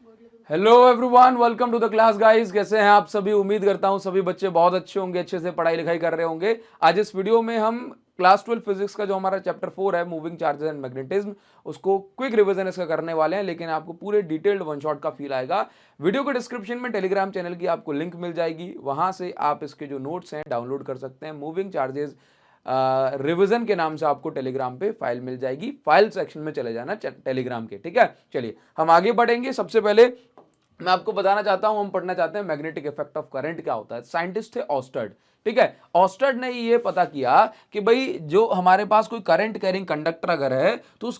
Hello everyone, welcome to the class guys. कैसे हैं आप सभी? उम्मीद करता हूं सभी बच्चे बहुत अच्छे होंगे, अच्छे से पढ़ाई लिखाई कर रहे होंगे। आज इस वीडियो में हम क्लास 12 फिजिक्स का जो हमारा चैप्टर 4 है, मूविंग चार्जेस एंड मैग्नेटिज्म, उसको क्विक रिवीजन इसका करने वाले हैं, लेकिन आपको पूरे डिटेल्ड वन शॉट का फील आएगा। वीडियो के डिस्क्रिप्शन में टेलीग्राम चैनल की आपको लिंक मिल जाएगी, वहां से आप इसके जो नोट्स हैं डाउनलोड कर सकते हैं। मूविंग चार्जेस रिवीजन के नाम से आपको टेलीग्राम पे फाइल मिल जाएगी। फाइल सेक्शन में चले जाना टेलीग्राम के, ठीक है। चलिए हम आगे बढ़ेंगे। सबसे पहले मैं आपको बताना चाहता हूं, हम पढ़ना चाहते हैं मैग्नेटिक इफेक्ट ऑफ करंट क्या होता है। साइंटिस्ट थे ऑस्टर्ड, ठीक है। ऑस्टर्ड ने ये पता किया कि भाई जो हमारे पास कोई करंट कैरिंग कंडक्टर अगर है तो उस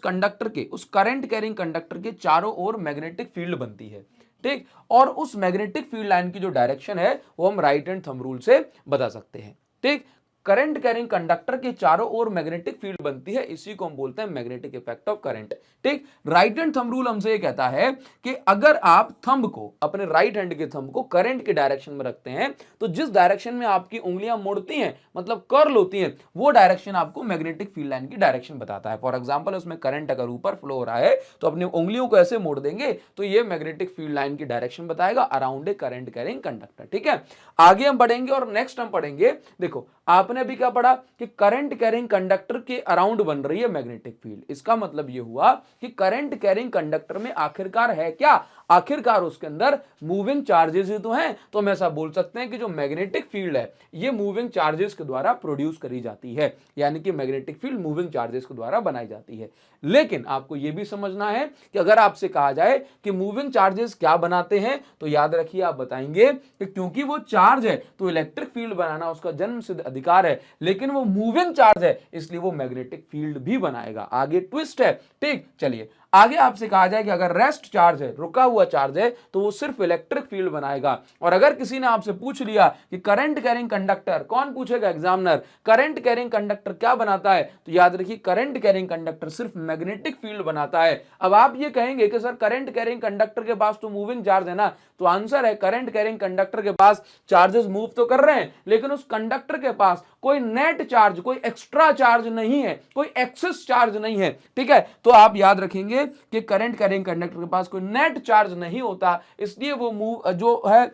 करंट कैरिंग कंडक्टर के चारों ओर मैग्नेटिक फील्ड बनती है, ठीक। और उस मैग्नेटिक फील्ड लाइन की जो डायरेक्शन है वो हम राइट हैंड थंब रूल से बता सकते हैं, ठीक। करंट कैरिंग कंडक्टर के चारों ओर मैग्नेटिक फील्ड बनती है, इसी को हम बोलते हैं मैग्नेटिक इफेक्ट ऑफ करंट, ठीक। राइट हैंड थंब रूल हमसे ये कहता है कि अगर आप थंब को, अपने राइट हैंड के थंब को करंट के डायरेक्शन में रखते हैं तो जिस डायरेक्शन में आपकी उंगलियां मुड़ती हैं, मतलब कर्ल होती हैं, वो डायरेक्शन आपको मैग्नेटिक फील्ड लाइन की डायरेक्शन बताता है। फॉर एग्जांपल, उसमें करंट अगर ऊपर फ्लो हो रहा है तो अपनी उंगलियों को ऐसे मोड़ देंगे तो ये मैग्नेटिक फील्ड लाइन की डायरेक्शन बताएगा around a current carrying conductor, ठीक है। आगे हम बढ़ेंगे और नेक्स्ट हम पढ़ेंगे, देखो आपने अभी क्या पढ़ा कि करंट कैरिंग कंडक्टर के अराउंड बन रही है मैग्नेटिक फील्ड। इसका मतलब यह हुआ कि करंट कैरिंग कंडक्टर में आखिरकार है क्या? आखिरकार उसके अंदर मूविंग चार्जेस ही तो हैं। तो हम ऐसा बोल सकते हैं कि जो मैग्नेटिक फील्ड है ये मूविंग चार्जेस के द्वारा प्रोड्यूस करी जाती है, यानी कि मैग्नेटिक फील्ड मूविंग चार्जेस के द्वारा बनाई जाती है। लेकिन आपको यह भी समझना है कि अगर आपसे कहा जाए कि मूविंग चार्जेस क्या बनाते हैं, तो याद रखिए आप बताएंगे कि क्योंकि वो चार्ज है तो इलेक्ट्रिक फील्ड बनाना उसका जन्म सिद्ध अधिकार है, लेकिन वो मूविंग चार्ज है इसलिए वो मैग्नेटिक फील्ड भी बनाएगा। आगे ट्विस्ट है, ठीक। चलिए आगे आपसे कहा जाए कि अगर रेस्ट चार्ज है, रुका हुआ चार्ज है, तो वो सिर्फ इलेक्ट्रिक फील्ड बनाएगा। और अगर किसी ने आपसे पूछ लिया कि करंट कैरिंग कंडक्टर, कौन पूछेगा? एग्जामिनर। करंट कैरिंग कंडक्टर क्या बनाता है? तो याद रखिए करंट कैरिंग कंडक्टर सिर्फ मैग्नेटिक फील्ड बनाता है। अब आप ये कहेंगे कि सर करंट कैरिंग कंडक्टर के पास तो मूविंग चार्ज है ना, तो आंसर है करंट कैरिंग कंडक्टर के पास चार्जेस मूव तो कर रहे हैं, लेकिन उस कंडक्टर के पास कोई नेट चार्ज, कोई एक्स्ट्रा चार्ज नहीं है, कोई एक्सेस चार्ज नहीं है, ठीक है। तो आप याद रखेंगे कि करंट कैरिंग कंडक्टर के पास कोई नेट चार्ज नहीं होता, इसलिए वो मूव जो है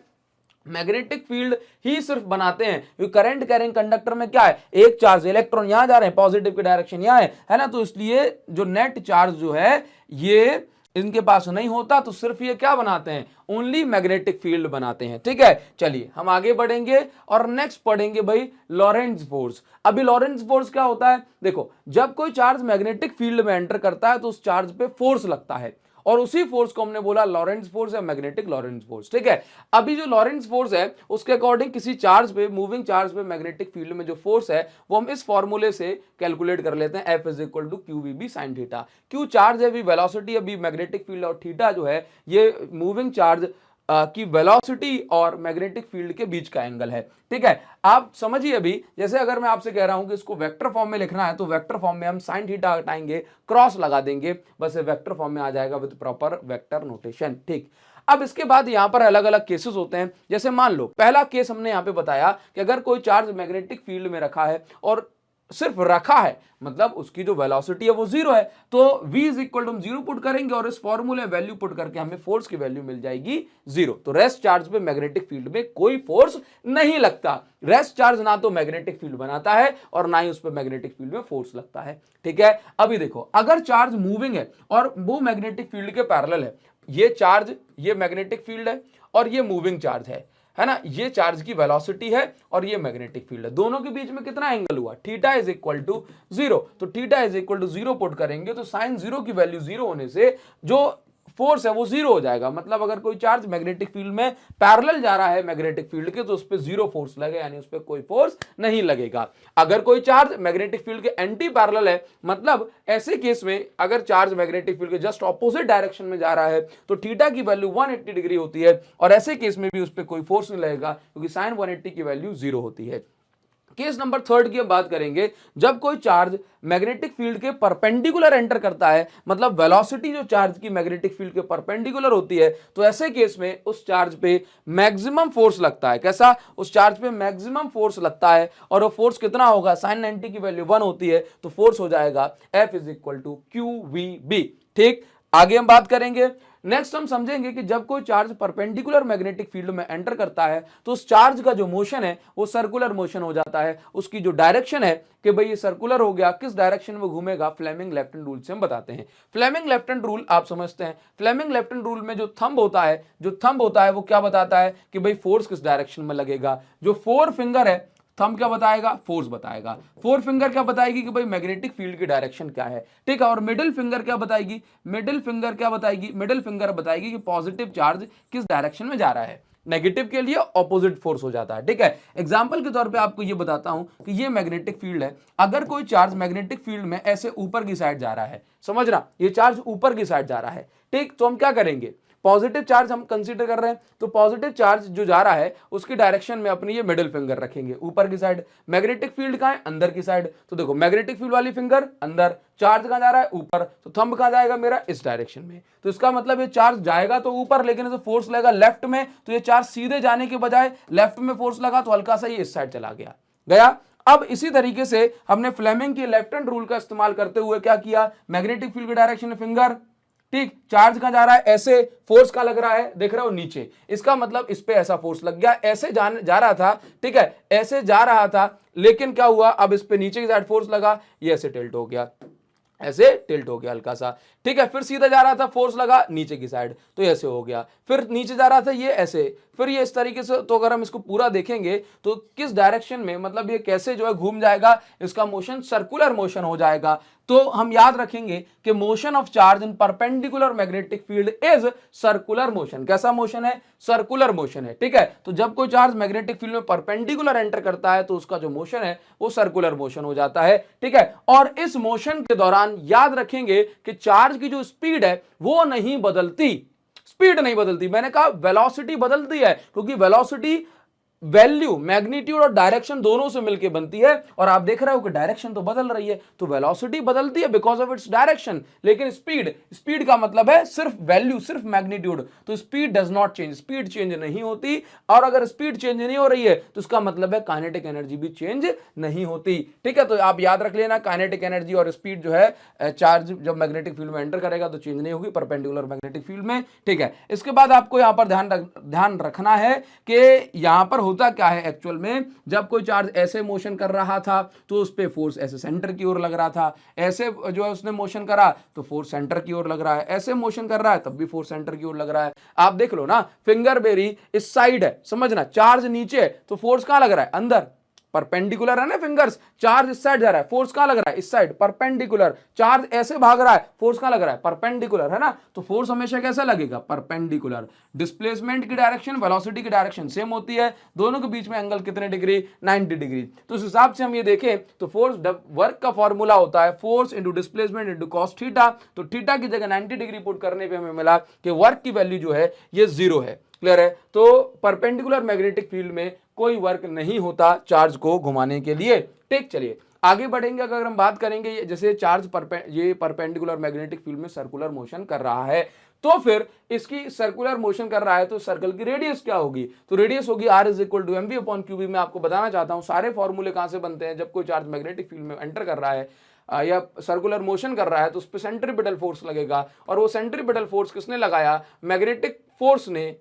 मैग्नेटिक फील्ड ही सिर्फ बनाते हैं। क्योंकि करंट कैरिंग कंडक्टर में क्या है, एक चार्ज, इलेक्ट्रॉन यहां जा रहे हैं, पॉजिटिव की डायरेक्शन यहां है ना, तो इसलिए जो नेट चार्ज जो है ये इनके पास नहीं होता, तो सिर्फ ये क्या बनाते हैं? ओनली मैग्नेटिक फील्ड बनाते हैं, ठीक है। चलिए हम आगे बढ़ेंगे और नेक्स्ट पढ़ेंगे भाई लॉरेंट्ज फोर्स। अभी लॉरेंट्ज फोर्स क्या होता है? देखो जब कोई चार्ज मैग्नेटिक फील्ड में एंटर करता है तो उस चार्ज पे फोर्स लगता है, और उसी फोर्स को हमने बोला लॉरेंट्ज फोर्स या मैग्नेटिक लॉरेंट्ज फोर्स, ठीक है। अभी जो लॉरेंट्ज फोर्स है उसके अकॉर्डिंग किसी चार्ज पे, मूविंग चार्ज पे मैग्नेटिक फील्ड में जो फोर्स है वो हम इस फॉर्मूले से कैलकुलेट कर लेते हैं, F is equal to Q V B sine theta. Q charge है, वी वेलोसिटी, अभी मैग्नेटिक फील्ड, और थीटा जो है ये मूविंग चार्ज की वेलोसिटी और मैग्नेटिक फील्ड के बीच का एंगल है, ठीक है। आप समझिए अभी, जैसे अगर मैं आपसे कह रहा हूं कि इसको वेक्टर फॉर्म में लिखना है तो वेक्टर फॉर्म में हम साइन थीटा हटाएंगे, क्रॉस लगा देंगे, बस ये वेक्टर फॉर्म में आ जाएगा विद प्रॉपर वेक्टर नोटेशन, ठीक। अब इसके बाद यहां पर अलग अलग केसेस होते हैं। जैसे मान लो पहला केस हमने यहां पे बताया कि अगर कोई चार्ज मैग्नेटिक फील्ड में रखा है और सिर्फ रखा है, मतलब उसकी जो वेलोसिटी है वो जीरो है, तो v इज इक्वल टू हम जीरो पुट करेंगे और इस फॉर्मूले वैल्यू पुट करके हमें फोर्स की वैल्यू मिल जाएगी जीरो। तो रेस्ट चार्ज पे मैग्नेटिक फील्ड में कोई फोर्स नहीं लगता। रेस्ट चार्ज ना तो मैग्नेटिक फील्ड बनाता है और ना ही उस पर मैग्नेटिक फील्ड में फोर्स लगता है, ठीक है। अभी देखो अगर चार्ज मूविंग है और वो मैग्नेटिक फील्ड के पैरेलल है, ये चार्ज, ये मैग्नेटिक फील्ड है और ये मूविंग चार्ज है ना, ये चार्ज की वेलोसिटी है और ये मैग्नेटिक फील्ड है, दोनों के बीच में कितना एंगल हुआ? Theta is equal to zero. तो theta is equal to zero put करेंगे तो साइन जीरो की वैल्यू जीरो होने से जो फोर्स है वो जीरो हो जाएगा। मतलब अगर कोई चार्ज मैग्नेटिक फील्ड में पैरेलल जा रहा है मैग्नेटिक फील्ड के, तो उस पर जीरो फोर्स लगेगा, यानी उस पर कोई फोर्स नहीं लगेगा। अगर कोई चार्ज मैग्नेटिक फील्ड के एंटी पैरेलल है, मतलब ऐसे केस में अगर चार्ज मैग्नेटिक फील्ड के जस्ट ऑपोजिट डायरेक्शन में जा रहा है तो थीटा की वैल्यू 180 डिग्री होती है, और ऐसे केस में भी उस पर कोई फोर्स नहीं लगेगा क्योंकि साइन 180 की वैल्यू जीरो होती है। केस नंबर थर्ड की हम बात करेंगे, जब कोई चार्ज मैग्नेटिक फील्ड के परपेंडिकुलर एंटर करता है, मतलब वेलोसिटी जो चार्ज की मैग्नेटिक फील्ड के परपेंडिकुलर होती है, तो ऐसे केस में उस चार्ज पे मैक्सिमम फोर्स लगता है। कैसा? उस चार्ज पे मैक्सिमम फोर्स लगता है, और वो फोर्स कितना होगा? साइन 90 की वैल्यू 1 होती है, तो फोर्स हो जाएगा F is equal to Q V B, ठीक। आगे हम बात करेंगे नेक्स्ट हम समझेंगे कि जब कोई चार्ज परपेंडिकुलर मैग्नेटिक फील्ड में एंटर करता है तो उस चार्ज का जो मोशन है वो सर्कुलर मोशन हो जाता है। उसकी जो डायरेक्शन है कि भाई ये सर्कुलर हो गया, किस डायरेक्शन में घूमेगा, फ्लेमिंग लेफ्ट हैंड रूल से हम बताते हैं। फ्लेमिंग लेफ्ट हैंड रूल आप समझते हैं। फ्लेमिंग लेफ्ट हैंड रूल में जो थंब होता है वो क्या बताता है कि भाई फोर्स किस डायरेक्शन में लगेगा। जो फोर फिंगर है, थंब क्या बताएगा, फोर्स बताएगा। फोर फिंगर क्या बताएगी कि भाई मैग्नेटिक फील्ड की डायरेक्शन क्या है, ठीक है। और मिडिल फिंगर क्या बताएगी, मिडिल फिंगर बताएगी कि पॉजिटिव चार्ज किस डायरेक्शन में जा रहा है। नेगेटिव के लिए ऑपोजिट फोर्स हो जाता है, ठीक है। एग्जांपल के तौर पे आपको ये बताता हूं कि ये मैग्नेटिक फील्ड है। अगर कोई चार्ज मैग्नेटिक फील्ड में ऐसे ऊपर की साइड जा रहा है, समझना, ये चार्ज ऊपर की साइड जा रहा है, ठीक, तो हम क्या करेंगे, पॉजिटिव चार्ज हम कंसीडर कर रहे हैं, तो पॉजिटिव चार्ज जो जा रहा है उसकी डायरेक्शन में अपनी ये मिडिल फिंगर रखेंगे ऊपर की साइड। मैग्नेटिक फील्ड कहां है, अंदर की साइड। तो देखो मैग्नेटिक फील्ड वाली फिंगर अंदर, चार्ज कहां जा रहा है, ऊपर, तो थंब कहां जाएगा मेरा, इस डायरेक्शन में। तो इसका मतलब ये चार्ज जाएगा तो ऊपर, लेकिन इसे फोर्स लगेगा लेफ्ट में, तो ये चार्ज सीधे जाने के बजाय लेफ्ट में फोर्स लगा तो हल्का सा ये इस साइड चला गया। अब इसी तरीके से हमने फ्लेमिंग के लेफ्ट हैंड रूल का इस्तेमाल करते हुए क्या किया, मैग्नेटिक फील्ड की डायरेक्शन में फिंगर, ठीक, चार्ज कहां जा रहा है, ऐसे, फोर्स कहां लग रहा है, देख रहे हो, नीचे। इसका मतलब इस पे ऐसा फोर्स लग गया, ऐसे जा रहा था, ठीक है, ऐसे जा रहा था, लेकिन क्या हुआ, अब इस पे नीचे की साइड फोर्स लगा, ये ऐसे टिल्ट हो गया, ऐसे टिल्ट हो गया हल्का सा, ठीक है। फिर सीधा जा रहा था, फोर्स लगा नीचे की साइड, तो ऐसे हो गया। फिर नीचे जा रहा था, ये ऐसे, फिर ये इस तरीके से। तो अगर हम इसको पूरा देखेंगे तो किस डायरेक्शन में, मतलब ये कैसे जो है घूम जाएगा, इसका मोशन सर्कुलर मोशन हो जाएगा। तो हम याद रखेंगे कि motion of charge in perpendicular magnetic field is circular motion. कैसा मोशन है, सर्कुलर मोशन है, ठीक है। तो जब कोई चार्ज मैग्नेटिक फील्ड में परपेंडिकुलर एंटर करता है तो उसका जो मोशन है वो सर्कुलर मोशन हो जाता है, ठीक है। और इस मोशन के दौरान याद रखेंगे कि चार्ज की जो स्पीड है वो नहीं बदलती, स्पीड नहीं बदलती। मैंने कहा वेलोसिटी बदलती है, क्योंकि वेलोसिटी वैल्यू, मैग्नीट्यूड और डायरेक्शन दोनों से मिलकर बनती है। और आप देख रहे हो कि डायरेक्शन तो बदल रही है, तो वेलोसिटी बदलती है बिकॉज ऑफ इट्स डायरेक्शन, लेकिन स्पीड का मतलब है सिर्फ वैल्यू, सिर्फ मैग्नीट्यूड। तो speed does not change, speed change नहीं होती। और अगर स्पीड चेंज नहीं हो रही है तो इसका मतलब है काइनेटिक एनर्जी भी चेंज नहीं होती, ठीक है। तो आप याद रख लेना, काइनेटिक एनर्जी और स्पीड जो है, चार्ज जब मैग्नेटिक फील्ड में एंटर करेगा तो चेंज नहीं होगी परपेंडिकुलर मैग्नेटिक फील्ड में, ठीक है। इसके बाद आपको यहां पर ध्यान रखना है कि यहां पर होता क्या है एक्चुअल में, जब कोई चार्ज ऐसे मोशन कर रहा था तो उस पे फोर्स ऐसे सेंटर की ओर लग रहा था, ऐसे जो है उसने मोशन करा तो फोर्स सेंटर की ओर लग रहा है, ऐसे मोशन कर रहा है तब भी फोर्स सेंटर की ओर लग रहा है। आप देख लो ना, फिंगर बेरी इस साइड है, समझना, चार्ज नीचे है तो फोर्स कहां लग रहा है, अंदर, परपेंडिकुलर है ना फिंगर्स, चार्ज इस साइड जा रहा है, फोर्स कहां लग रहा है, इस साइड, परपेंडिकुलर। चार्ज ऐसे भाग रहा है, फोर्स कहां लग रहा है, परपेंडिकुलर, है ना। तो फोर्स हमेशा कैसा लगेगा, परपेंडिकुलर। डिस्प्लेसमेंट की डायरेक्शन, वेलोसिटी की डायरेक्शन सेम होती है, दोनों के बीच में एंगल कितने डिग्री, 90 डिग्री। तो उस हिसाब से हम ये देखें तो फोर्स वर्क का फॉर्मूला होता है force into displacement into cos theta. तो थीटा की जगह 90 डिग्री पुट करने पे हमें मिला कि वर्क की वैल्यू जो है ये 0 है। क्लियर है। तो परपेंडिकुलर मैग्नेटिक फील्ड में कोई वर्क नहीं होता चार्ज को घुमाने के लिए, ठीक। चलिए आगे बढ़ेंगे। अगर हम बात करेंगे जैसे चार्ज ये परपेंडिकुलर मैग्नेटिक फील्ड में सर्कुलर मोशन कर रहा है, तो फिर इसकी सर्कुलर मोशन कर रहा है तो सर्कल की रेडियस क्या होगी, तो रेडियस होगी r is equal to mv upon QB. मैं आपको बताना चाहता हूं सारे फॉर्मूले कहां से बनते हैं। जब कोई चार्ज मैग्नेटिक फील्ड में एंटर कर रहा है या सर्कुलर मोशन कर रहा है तो उस पर सेंट्रीपिटल फोर्स लगेगा, और वो सेंट्रीपिटल फोर्स किसने लगाया, मैग्नेटिक फोर्स ने,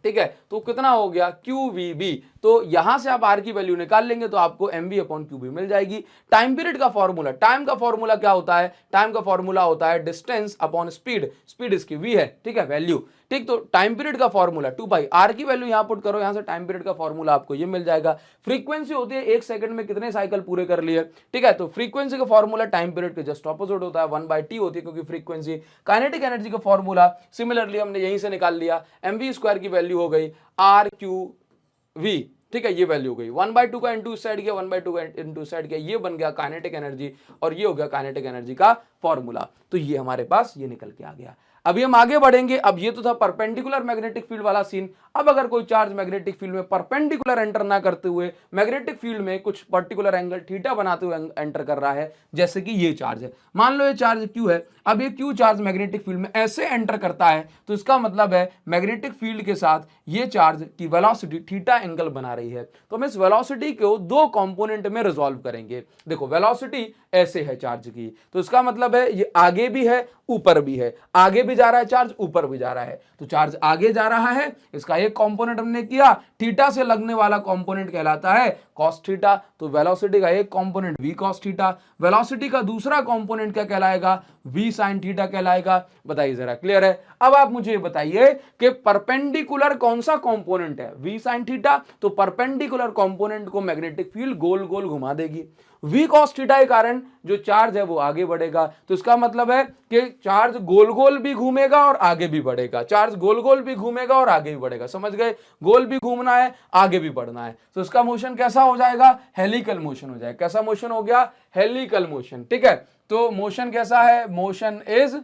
ठीक है। तो कितना हो गया, QVB। तो यहां से आप R की वैल्यू निकाल लेंगे तो आपको mv अपॉन क्यूबी मिल जाएगी। टाइम पीरियड का फॉर्मूला, टाइम का फॉर्मूला क्या होता है, टाइम का फॉर्मूला होता है डिस्टेंस अपॉन स्पीड, स्पीड इसकी v है, ठीक है, वैल्यू, ठीक। तो टाइम पीरियड का फॉर्मूला 2 पाई, R की वैल्यू यहां पुट करो, यहां से टाइम पीरियड का फॉर्मूला आपको ये मिल जाएगा। फ्रीक्वेंसी होती है 1 सेकंड में कितने साइकिल पूरे कर लिए, ठीक है। तो फ्रीक्वेंसी का फॉर्मूला टाइम पीरियड के जस्ट ऑपोजिट होता है, 1/t होती है क्योंकि फ्रीक्वेंसी। काइनेटिक एनर्जी का फॉर्मूला सिमिलरली हमने यहीं से निकाल लिया, mv स्क्वायर की वैल्यू हो गई RQV, ठीक है, ये वैल्यू हो गई 1/2 का इंटू इस साइड किया, 1/2 का इंटू इस साइड किया, ये बन गया काइनेटिक एनर्जी, और ये हो गया काइनेटिक एनर्जी का फॉर्मूला। तो ये हमारे पास ये निकल के आ गया। अभी हम आगे बढ़ेंगे। अब ये तो था परपेंडिकुलर मैग्नेटिक फील्ड वाला सीन। अब अगर कोई चार्ज मैग्नेटिक फील्ड में परपेंडिकुलर एंटर ना करते हुए मैग्नेटिक फील्ड में कुछ पर्टिकुलर एंगल थीटा बनाते हुए एंटर कर रहा है, जैसे कि ये चार्ज है, मान लो ये चार्ज Q है। अब ये Q चार्ज मैग्नेटिक फील्ड में ऐसे एंटर करता है तो इसका मतलब है मैग्नेटिक फील्ड के साथ ये चार्ज की वेलोसिटी थीटा एंगल बना रही है। तो हम इस वेलोसिटी को दो कंपोनेंट में रिजॉल्व करेंगे। देखो वेलोसिटी ऐसे है चार्ज की। तो इसका मतलब है ये आगे भी है ऊपर भी है, आगे भी जा रहा है चार्ज, ऊपर भी जा रहा है। तो चार्ज आगे जा रहा है, इसका एक कंपोनेंट हमने किया, थीटा से लगने वाला कंपोनेंट कहलाता है कॉस थीटा। तो वेलोसिटी का एक component v cos theta, velocity का दूसरा कंपोनेंट क्या कहलाएगा, v sin थीटा कहलाएगा। बताइए जरा, क्लियर है? अब आप मुझे बताइए कि परपेंडिकुलर कौन सा कंपोनेंट है, v sin थीटा। तो परपेंडिकुलर कंपोनेंट को मैग्नेटिक फील्ड गोल गोल घुमा देगी। v cos थीटा के कारण जो चार्ज है वो आगे बढ़ेगा। तो इसका मतलब है कि चार्ज गोल गोल भी घूमेगा और आगे भी बढ़ेगा, चार्ज गोल गोल भी घूमेगा और आगे भी बढ़ेगा। समझ गए? गोल भी घूमना है, आगे भी बढ़ना है। तो इसका मोशन कैसा हो जाएगा, हेलिकल मोशन हो जाएगा। कैसा मोशन हो गया, हेलिकल मोशन। ठीक है, तो मोशन कैसा है, मोशन इज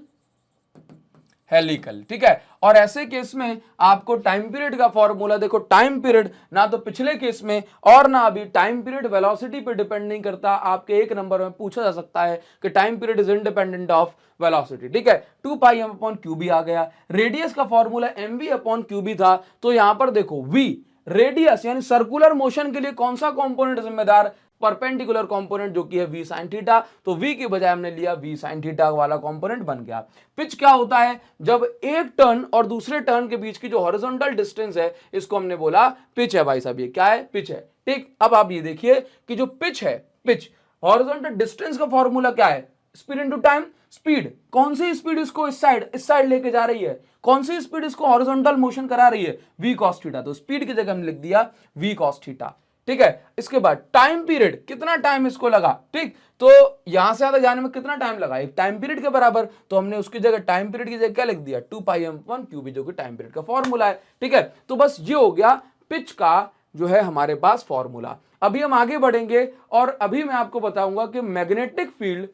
हेलिकल। ठीक है, और ऐसे केस में आपको टाइम पीरियड का फॉर्मूला देखो, टाइम पीरियड ना तो पिछले केस में और ना अभी, टाइम पीरियड वेलोसिटी पे डिपेंड नहीं करता। आपके एक नंबर में पूछा जा सकता है कि time period is independent of velocity. ठीक है, 2 पाई m अपॉन क्यूबी आ गया। रेडियस का फॉर्मूला mv अपॉन क्यूबी था। तो यहां पर देखो v रेडियस यानी सर्कुलर मोशन के लिए कौन सा कंपोनेंट जिम्मेदार, परपेंडिकुलर कंपोनेंट जो कि है v sin थीटा। तो v की बजाय हमने लिया v sin थीटा वाला कंपोनेंट बन गया। पिच क्या होता है, जब एक टर्न और दूसरे टर्न के बीच की जो हॉरिजॉन्टल डिस्टेंस है इसको हमने बोला पिच है। भाई साहब ये क्या है, पिच है। ठीक, अब आप ये देखिए कि जो पिच है, पिच हॉरिजॉन्टल डिस्टेंस का फॉर्मूला क्या है, स्पीड इनटू टाइम। स्पीड, कौन सी स्पीड इसको इस साइड लेके जा रही है, कौन सी स्पीड इसको हॉरिजॉन्टल मोशन करा रही है, v cos थीटा। तो स्पीड की जगह हमने लिख दिया v cos थीटा। ठीक है, इसके बाद टाइम पीरियड, कितना टाइम इसको लगा। ठीक, तो यहां से आगे जाने में कितना टाइम लगा, एक टाइम पीरियड के बराबर। तो हमने उसकी जगह टाइम पीरियड की जगह क्या लिख दिया, 2 पाई m अपॉन क्यूबी, जो कि टाइम पीरियड का फॉर्मूला है। ठीक है, तो बस ये हो गया पिच का जो है हमारे पास फॉर्मूला। अभी हम आगे बढ़ेंगे और अभी मैं आपको बताऊंगा कि मैग्नेटिक फील्ड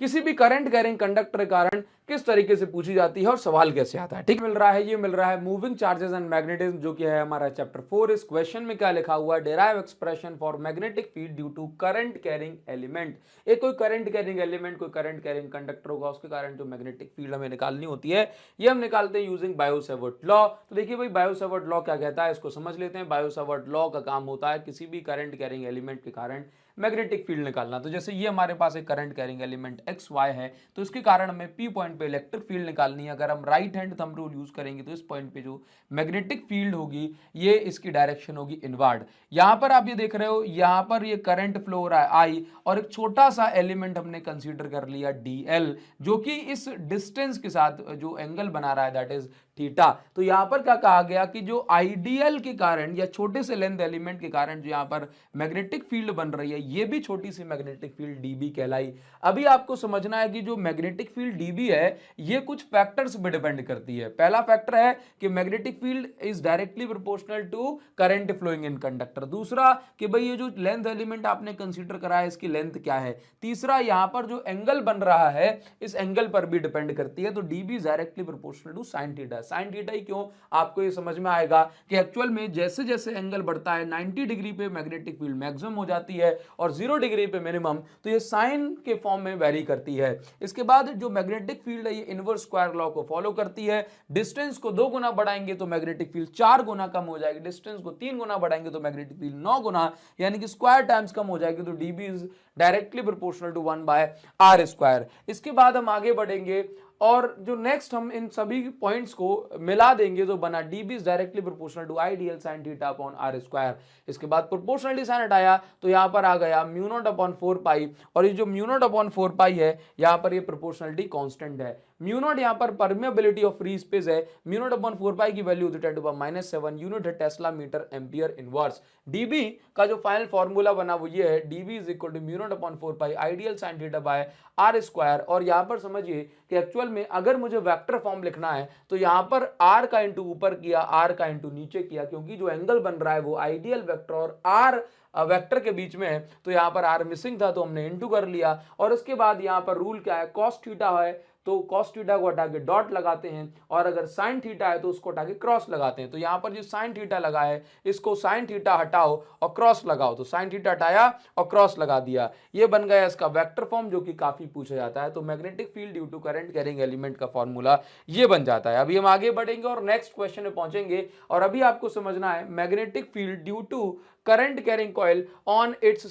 किसी भी करंट कैरिंग कंडक्टर के कारण किस तरीके से पूछी जाती है और सवाल कैसे आता है। ठीक, मिल रहा है, ये मिल रहा है मूविंग चार्जेस एंड मैग्नेटिज्म, जो कि है हमारा चैप्टर 4। इस क्वेश्चन में क्या लिखा हुआ है, derive expression for magnetic field due to current carrying element. एक कोई करंट कैरिंग एलिमेंट, कोई करंट कैरिंग कंडक्टर होगा, उसके कारण जो मैग्नेटिक फील्ड हमें निकालनी होती है, ये हम निकालते हैं यूजिंग बायो-सावर्ट लॉ। तो देखिए भाई, बायो-सावर्ट लॉ क्या कहता है, इसको समझ लेते हैं। बायो-सावर्ट लॉ का काम होता है किसी भी करंट कैरिंग एलिमेंट के कारण मैग्नेटिक फील्ड निकालना। तो जैसे ये हमारे पास एक current carrying element X Y है, तो इसके कारण हमें पी पॉइंट पे इलेक्ट्रिक फील्ड निकालनी है। अगर हम right hand thumb rule use करेंगे तो इस पॉइंट पे जो मैग्नेटिक फील्ड होगी ये इसकी डायरेक्शन होगी इनवर्ड। यहां पर आप ये देख रहे हो, यहां पर ये करंट फ्लो हो रहा है आई, और एक छोटा सा एलिमेंट हमने कंसीडर कर लिया dl, जो कि इस डिस्टेंस के साथ जो एंगल बना रहा है दैट इज थीटा। तो यहां पर क्या कहा गया कि जो आइडियल के कारण या छोटे से लेंथ एलिमेंट के कारण जो यहां पर मैग्नेटिक फील्ड बन रही है, ये भी छोटी सी मैग्नेटिक फील्ड dB कहलाई। अभी आपको समझना है कि जो मैग्नेटिक फील्ड dB है ये कुछ फैक्टर्स पे डिपेंड करती है। पहला फैक्टर है कि magnetic field is directly proportional to current flowing in conductor. दूसरा कि भाई ये जो लेंथ एलिमेंट आपने कंसीडर करा है इसकी लेंथ क्या है। तीसरा, यहां पर जो एंगल बन रहा है इस एंगल पर भी डिपेंड करती है। तो dB is directly proportional to sine theta. Sine theta ही क्यों, आपको ये समझ में आएगा कि एक्चुअल में जैसे जैसे एंगल बढ़ता है 90 डिग्री पे मैग्नेटिक फील्ड मैक्सिमम हो जाती है और 0 डिग्री पे मिनिमम, तो ये साइन के फॉर्म में वेरी करती है। इसके बाद जो मैग्नेटिक फील्ड है ये इनवर्स स्क्वायर लॉ को फॉलो करती है। डिस्टेंस को 2 गुना बढ़ाएंगे तो मैग्नेटिक फील्ड 4 गुना कम हो जाएगी, डिस्टेंस को 3 गुना बढ़ाएंगे तो मैग्नेटिक फील्ड 9 गुना यानी कि स्क्वायर टाइम्स कम हो जाएगी। तो dB is directly proportional to 1/r square. इसके बाद हम आगे बढ़ेंगे और जो नेक्स्ट हम इन सभी पॉइंट्स को मिला देंगे तो बना dB is directly proportional to IDL sin theta upon r square. इसके बाद प्रोपोर्शनलिटी साइन हटाया तो यहां पर आ गया म्यू नॉट अपॉन 4 पाई, और ये जो म्यू नॉट अपॉन 4 पाई है यहां पर ये प्रोपोर्शनलिटी कांस्टेंट है। म्यू नॉट यहां पर परमेबिलिटी ऑफ फ्री स्पेस है, म्यू नॉट अपॉन 4 पाई की वैल्यू होती है 10⁻⁷ यूनिट है tesla metre ampere inverse. dB का जो फाइनल फार्मूला बना वो ये है, dB is equal to mu naught upon 4 pi IDL sin theta by r square. और यहां पर समझिए कि एक्चुअल में अगर मुझे वेक्टर फॉर्म लिखना है तो यहां पर r का इंटू ऊपर किया, r का इंटू नीचे किया, क्योंकि जो एंगल बन रहा है वो आइडियल वेक्टर और r वेक्टर के बीच में है। तो यहां पर r मिसिंग था तो हमने इंटू कर लिया। और उसके बाद यहां पर रूल क्या है, कॉस थीटा है तो कॉस थीटा को हटा के डॉट लगाते हैं, और अगर साइन थीटा है तो उसको हटा के क्रॉस लगाते हैं। तो यहां पर जो साइन थीटा लगा है इसको साइन थीटा हटाओ और क्रॉस लगाओ, तो साइन थीटा हटाया और क्रॉस लगा दिया, ये बन गया इसका वेक्टर फॉर्म जो कि काफी पूछा जाता है। तो magnetic field due to current carrying element का फॉर्मूला ये बन जाता है। अभी हम आगे बढ़ेंगे और नेक्स्ट क्वेश्चन में पहुंचेंगे, और अभी आपको समझना है magnetic field due to current carrying coil on its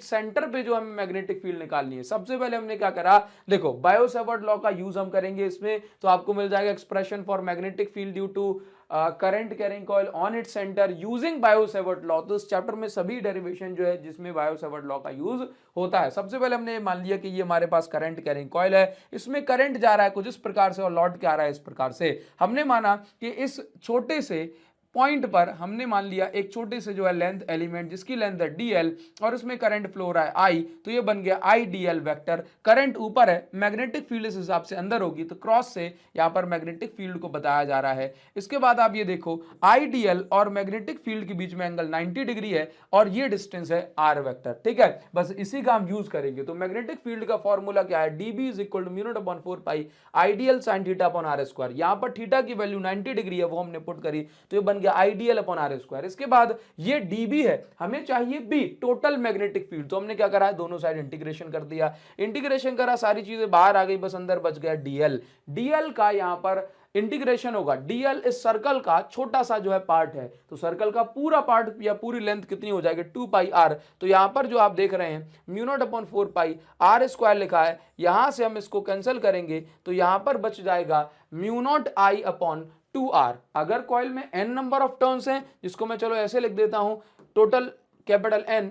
centre पे जो हमें मैग्नेटिक फील्ड निकालनी है। सबसे पहले हमने क्या करा, देखो बायो सेवर्ट लॉ का यूज हम करेंगे इसमें, तो आपको मिल जाएगा expression for magnetic field due to current carrying coil on its centre using Biot Savart law. तो इस चैप्टर में सभी डेरिवेशन जो है जिसमें बायो सेवर्ट लॉ का यूज होता है। सबसे पहले हमने मान लिया कि ये हमारे पास करंट कैरिंग कॉइल है, इसमें करंट जा रहा है कुछ इस प्रकार से और लौट के आ रहा है इस प्रकार से। हमने माना कि इस छोटे से पॉइंट पर हमने मान लिया एक छोटे से जो है लेंथ एलिमेंट जिसकी लेंथ है dl और उसमें करंट फ्लो हो रहा है I, तो ये बन गया IDL वेक्टर। करंट ऊपर है, मैग्नेटिक फील्ड इस हिसाब से अंदर होगी, तो क्रॉस से यहां पर मैग्नेटिक फील्ड को बताया जा रहा है। इसके बाद आप ये देखो IDL और मैग्नेटिक फील्ड के बीच में एंगल 90 डिग्री है और ये डिस्टेंस है r वेक्टर। ठीक है, बस इसी का हम यूज करेंगे। तो मैग्नेटिक फील्ड का फॉर्मूला क्या है, dB is equal to mu naught upon 4 pi IDL sin theta upon r square. यहां पर थीटा की वैल्यू 90 डिग्री है, वो हमने पुट करी, तो ये बन गया आइडियल अपॉन आर स्क्वायर। इसके बाद ये dB है, हमें चाहिए B टोटल मैग्नेटिक फील्ड। तो हमने क्या करा है, दोनों साइड इंटीग्रेशन कर दिया, इंटीग्रेशन करा, सारी चीजें बाहर आ गई, बस अंदर बच गया dl। dl का यहां पर इंटीग्रेशन होगा, dl इस सर्कल का छोटा सा जो है पार्ट है, तो सर्कल का पूरा पार्ट या पूरी लेंथ कितनी हो जाएगी 2 पाई r। तो यहां पर जो आप देख रहे हैं म्यू नॉट अपॉन 4 पाई r स्क्वायर लिखा है, यहां से हम इसको कैंसिल करेंगे तो यहां पर बच जाएगा mu naught I upon 2r। अगर कॉइल में n नंबर ऑफ टर्न्स हैं, जिसको मैं चलो ऐसे लिख देता हूं टोटल कैपिटल N,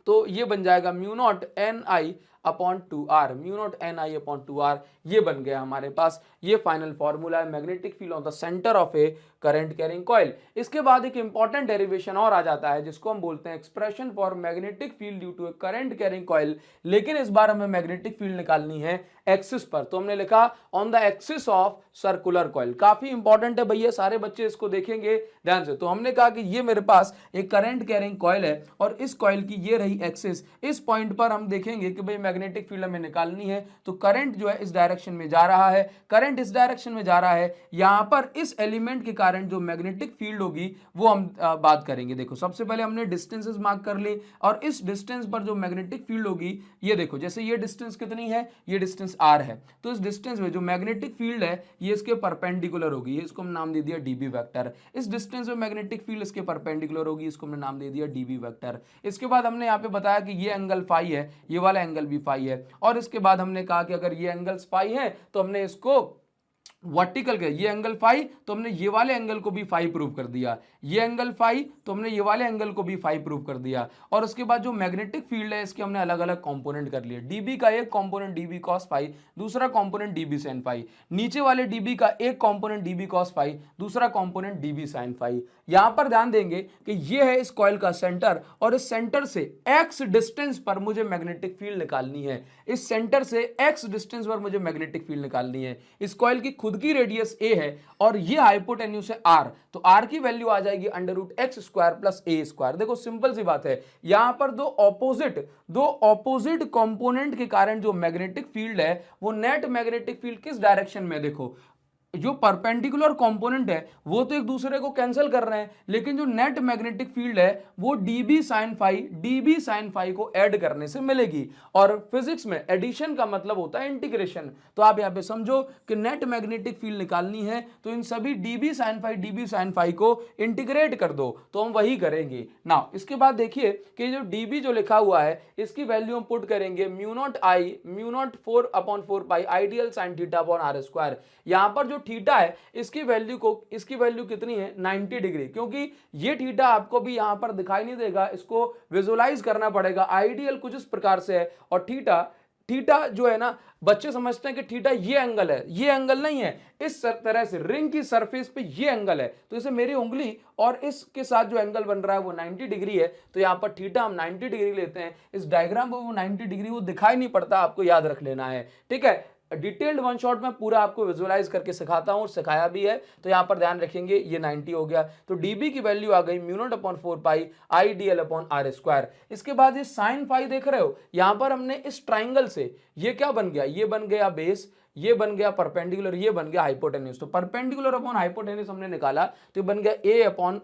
तो ये बन जाएगा mu naught NI upon 2r, mu naught NI upon 2r। ये बन गया हमारे पास, ये फाइनल फॉर्मूला है magnetic field on the centre of A current carrying coil. इसके बाद एक इंपॉर्टेंट डेरिवेशन और आ जाता है जिसको हम बोलते हैं expression for magnetic field due to a current carrying coil. लेकिन इस बार हमें मैग्नेटिक फील्ड निकालनी है एक्सिस पर, तो हमने लिखा on the axis of circular coil. काफी इंपॉर्टेंट है भैया, सारे बच्चे इसको देखेंगे ध्यान से। तो हमने कहा कि ये मेरे पास एक करंट कैरिंग कॉइल है और इस कॉइल की ये रही एक्सिस। इस पॉइंट पर हम देखेंगे कि भाई मैग्नेटिक फील्ड हमें निकालनी है, तो करंट जो है इस डायरेक्शन में जा रहा है, करंट इस डायरेक्शन में जा रहा है। यहां पर इस एलिमेंट के कारण जो मैग्नेटिक फील्ड होगी वो हम बात करेंगे। देखो सबसे पहले हमने डिस्टेंसेस मार्क कर ली और इस डिस्टेंस पर जो मैग्नेटिक फील्ड होगी, ये देखो जैसे ये डिस्टेंस कितनी है, ये डिस्टेंस r है, तो इस डिस्टेंस में जो मैग्नेटिक फील्ड है ये इसके परपेंडिकुलर होगी, इसको हम नाम दे दिया dB वेक्टर। इस डिस्टेंस में मैग्नेटिक फील्ड इसके परपेंडिकुलर होगी, इसको हमने नाम दे दिया dB वेक्टर। इसके बाद हमने यहाँ पे बताया कि ये एंगल फाई है, ये वाला एंगल भी फाई है, और इसके बाद हमने कहा कि अगर ये एंगल्स फाई है तो हमने इसको वर्टिकल के, ये एंगल फाई तो हमने ये वाले एंगल को भी फाई प्रूव कर दिया, ये एंगल फाई तो हमने ये वाले एंगल को भी फाई प्रूव कर दिया। और उसके बाद जो मैग्नेटिक फील्ड है इसके हमने अलग अलग कंपोनेंट कर लिए। डीबी का एक कंपोनेंट डीबी कॉस फाई, दूसरा कंपोनेंट डीबी साइन फाई, नीचे वाले डीबी का एक कंपोनेंट डीबी कॉस फाई, दूसरा कंपोनेंट डीबी साइन फाई। यहां पर ध्यान देंगे कि ये है इस कॉइल का सेंटर और इस सेंटर से एक्स डिस्टेंस पर मुझे मैग्नेटिक फील्ड निकालनी है, इस सेंटर से एक्स डिस्टेंस पर मुझे मैग्नेटिक फील्ड निकालनी है। इस कॉइल की खुद की रेडियस a है और ये हाइपोटेन्यूज है r, तो r की वैल्यू आ जाएगी under root X square plus a square. देखो सिंपल सी बात है, यहां पर दो ऑपोजिट कंपोनेंट के कारण जो मैग्नेटिक फील्ड है वो नेट मैग्नेटिक फील्ड किस डायरेक्शन में, देखो जो परपेंडिकुलर कंपोनेंट है वो तो एक दूसरे को कैंसिल कर रहे हैं, लेकिन जो नेट मैग्नेटिक फील्ड है वो dB sin फाई को ऐड करने से मिलेगी। और फिजिक्स में एडिशन का मतलब होता है इंटीग्रेशन। तो आप यहाँ पे समझो कि नेट मैग्नेटिक फील्ड निकालनी है तो इन सभी dB sin फाई को इंटीग्रेट कर दो, तो हम वही करेंगे ना। इसके बाद देखिए कि जो dB जो लिखा हुआ है इसकी वैल्यू हम पुट करेंगे mu naught 4/4 pi ideal sine theta upon r square. यहां पर जो थीटा है इसकी वैल्यू कितनी है 90 डिग्री, क्योंकि ये थीटा आपको भी यहां पर दिखाई नहीं देगा, इसको विजुलाइज करना पड़ेगा। आइडियल कुछ इस प्रकार से है और थीटा जो है ना, बच्चे समझते हैं कि थीटा ये एंगल है, ये एंगल नहीं है। इस तरह से रिंग की सरफेस पे ये एंगल है, तो इसे मेरी उंगली और इसके साथ जो एंगल बन रहा है वो 90 डिग्री है, तो यहाँ पर थीटा हम 90 डिग्री लेते हैं। इस डायग्राम में वो 90 डिग्री वो दिखाई नहीं पड़ता, आपको याद रख लेना है, ठीक है। डिटेल्ड वन शॉट में पूरा आपको विजुअलाइज करके सिखाता हूं और सिखाया भी है, तो यहां पर ध्यान रखेंगे। ये 90 हो गया, तो dB की वैल्यू आ गई mu naught upon 4 pi IDL upon r square. इसके बाद ये साइन फाई देख रहे हो, यहां पर हमने इस ट्राइंगल से ये क्या बन गया, ये बन गया बेस, ये बन गया परपेंडिकुलर, ये बन गया हाइपोटेन्यूज। तो परपेंडिकुलर अपॉन हाइपोटेन्यूज हमने निकाला तो ये बन गया a अपॉन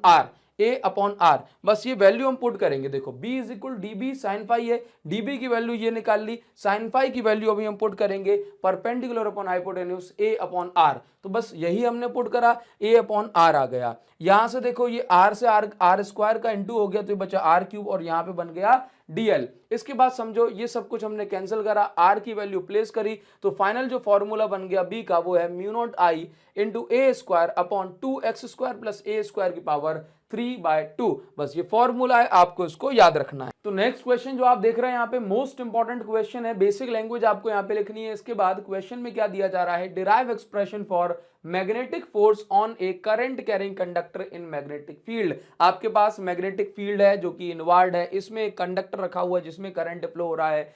r। बस ये वैल्यू हम पुट करेंगे। देखो b is equal dB sine phi है, dB की वैल्यू ये निकाल ली, साइन फाई की वैल्यू अभी हम पुट करेंगे perpendicular upon hypotenuse a upon r। तो बस यही हमने पुट करा, a अपॉन आर आ गया। यहां से देखो ये r से r स्क्वायर का इंटू हो गया तो ये बचा r क्यूब और यहां पे बन गया dl। इसके बाद समझो ये सब कुछ हमने कैंसिल करा, r की वैल्यू प्लेस करी तो फाइनल जो फॉर्मूला बन गया b का वो है mu not i into A square upon 2x square plus a square की पावर 3/2। बस ये फॉर्मूला है, आपको इसको याद रखना है। तो नेक्स्ट क्वेश्चन जो आप देख रहे हैं यहाँ पे मोस्ट इंपॉर्टेंट क्वेश्चन है, बेसिक लैंग्वेज आपको यहाँ पे लिखनी है। इसके बाद क्वेश्चन में क्या दिया जा रहा है, derive expression for magnetic force on A current carrying conductor in magnetic field. आपके पास मैग्नेटिक फील्ड है जो कि इनवर्ड है, इसमें एक कंडक्टर रखा हुआ है जिसमें करंट फ्लो हो रहा है,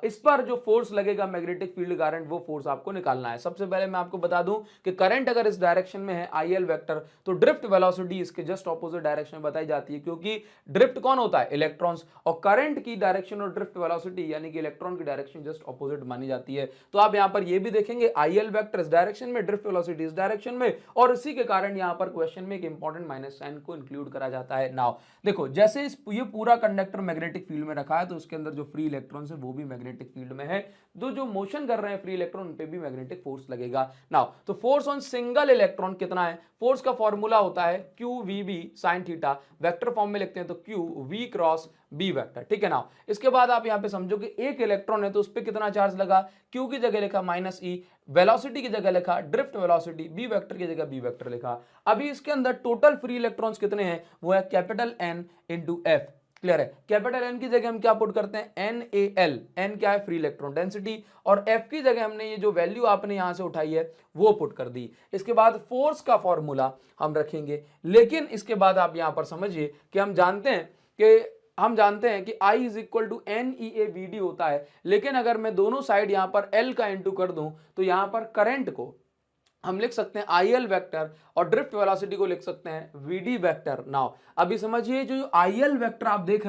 इस पर जो फोर्स लगेगा मैग्नेटिक फील्ड करंट, वो फोर्स आपको निकालना है। सबसे पहले मैं आपको बता दूं कि करंट अगर इस डायरेक्शन में है IL वेक्टर, तो ड्रिफ्ट वेलोसिटी इसके जस्ट ऑपोजिट डायरेक्शन में बताई जाती है, क्योंकि ड्रिफ्ट कौन होता है, इलेक्ट्रॉन्स, और करंट की डायरेक्शन और ड्रिफ्ट वेलोसिटी यानी कि इलेक्ट्रॉन की डायरेक्शन जस्ट ऑपोजिट मानी जाती है। तो आप यहाँ पर ये भी देखेंगे IL वेक्टर इस डायरेक्शन में, ड्रिफ्ट वेलोसिटी इस डायरेक्शन में, और इसी के कारण यहाँ पर क्वेश्चन में एक इंपॉर्टेंट माइनस साइन को इंक्लूड करा जाता है। नाउ देखो, जैसे ये पूरा कंडक्टर मैग्नेटिक फील्ड में रखा है तो उसके अंदर जो फ्री इलेक्ट्रॉन्स है वो भी मैग्नेटिक फील्ड में है, जो मोशन कर रहे हैं फ्री इलेक्ट्रॉन उन पे भी मैग्नेटिक फोर्स लगेगा। नाउ तो फोर्स ऑन सिंगल इलेक्ट्रॉन कितना है, फोर्स का फॉर्मूला होता है QVB sin theta, vector form में लिखते हैं तो QV क्रॉस B वेक्टर, ठीक है। नाउ इसके बाद आप यहां पे समझो कि एक इलेक्ट्रॉन है तो उस पर कितना चार्ज लगा, Q की जगह लिखा -E, वेलोसिटी की जगह लिखा ड्रिफ्ट वेलोसिटी, B वेक्टर की जगह B वेक्टर लिखा। अभी इसके अंदर टोटल फ्री इलेक्ट्रॉन्स कितने हैं, वो है capital N into F। Clear है, कैपिटल N की जगह हम क्या पुट करते हैं, NaL, N क्या है, फ्री इलेक्ट्रॉन डेंसिटी, और F की जगह हमने ये जो वैल्यू आपने यहां से उठाई है वो पुट कर दी। इसके बाद फोर्स का फॉर्मूला हम रखेंगे, लेकिन इसके बाद आप यहां पर समझिए कि हम जानते हैं कि I is equal to NeAVD होता है, लेकिन अगर मैं दोनों साइड यहां पर L का इंटू कर दूं तो यहां पर करंट को हम लिख सकते हैं IL वेक्टर और ड्रिफ्ट वेलोसिटी को लिख सकते हैं VD वेक्टर। नाउ अभी समझिए जो IL वेक्टर आप देख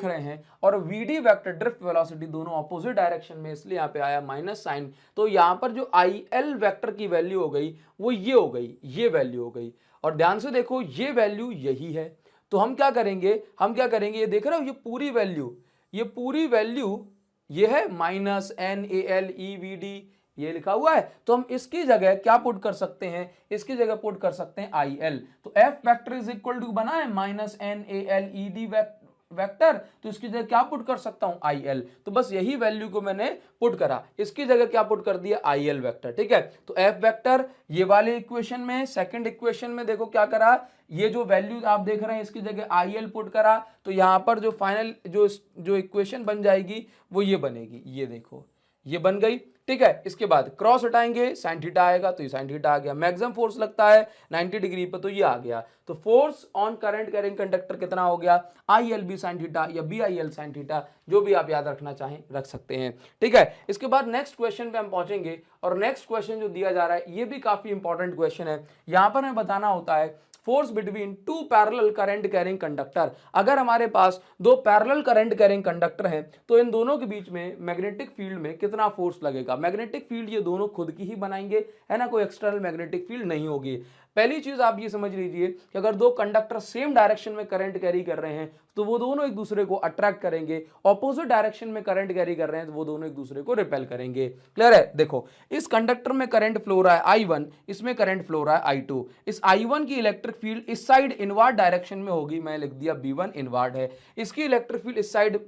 रहे हैं और VD वेक्टर ड्रिफ्ट वेलोसिटी दोनों ऑपोजिट डायरेक्शन में, इसलिए यहाँ पे आया माइनस साइन। तो यहाँ पर जो IL वेक्टर की वैल्यू हो गई वो ये हो गई, ये वैल्यू हो गई, और ध्यान से देखो ये वैल्यू यही है। तो हम क्या करेंगे, ये देख रहे हो ये पूरी वैल्यू ये है -NaLeVD, ये लिखा हुआ है। तो हम इसकी जगह क्या पुट कर सकते हैं, इसकी जगह पुट कर सकते हैं IL। तो F vector is equal to बना है -NaLeD वेक्टर, तो इसकी जगह क्या पुट कर सकता हूं, IL। तो बस यही वैल्यू को मैंने पुट करा, इसकी जगह क्या पुट कर दिया, IL वेक्टर, ठीक है। तो F वेक्टर ये वाले इक्वेशन में, सेकंड इक्वेशन में देखो क्या करा, ये जो वैल्यू आप देख रहे हैं इसकी जगह IL पुट करा, तो यहां पर जो फाइनल जो इक्वेशन बन जाएगी वो ये बनेगी, ये देखो ये बन गई, ठीक है। इसके बाद क्रॉस हटाएंगे, साइन थीटा आएगा, तो ये साइन थीटा आ गया। मैक्सिमम फोर्स लगता है 90 डिग्री पर, तो ये आ गया। तो force on current carrying conductor कितना हो गया, ILB साइन थीटा या BIL साइन थीटा, जो भी आप याद रखना चाहें रख सकते हैं, ठीक है। इसके बाद नेक्स्ट क्वेश्चन पे हम पहुंचेंगे, और नेक्स्ट क्वेश्चन जो दिया जा रहा है ये भी काफी इंपॉर्टेंट क्वेश्चन है। यहां पर हमें बताना होता है force between two parallel current carrying conductor. अगर हमारे पास दो पैरेलल करंट कैरिंग कंडक्टर हैं तो इन दोनों के बीच में मैग्नेटिक फील्ड में कितना फोर्स लगेगा। मैग्नेटिक फील्ड ये दोनों खुद की ही बनाएंगे, है ना, कोई एक्सटर्नल मैग्नेटिक फील्ड नहीं होगी। पहली चीज आप ये समझ लीजिए कि अगर दो कंडक्टर सेम डायरेक्शन में करंट कैरी कर रहे हैं तो वो दोनों एक दूसरे को अट्रैक्ट करेंगे, ऑपोजिट डायरेक्शन में करंट कैरी कर रहे हैं तो वो दोनों एक दूसरे को रिपेल करेंगे। क्लियर है, देखो इस कंडक्टर में करंट फ्लो रहा है I1, इसमें करंट फ्लो रहा है I2। इस I1 की इलेक्ट्रिक फील्ड इस साइड इनवर्ड डायरेक्शन में होगी, मैं लिख दिया B1 इनवर्ड है। इसकी इलेक्ट्रिक फील्ड इस साइड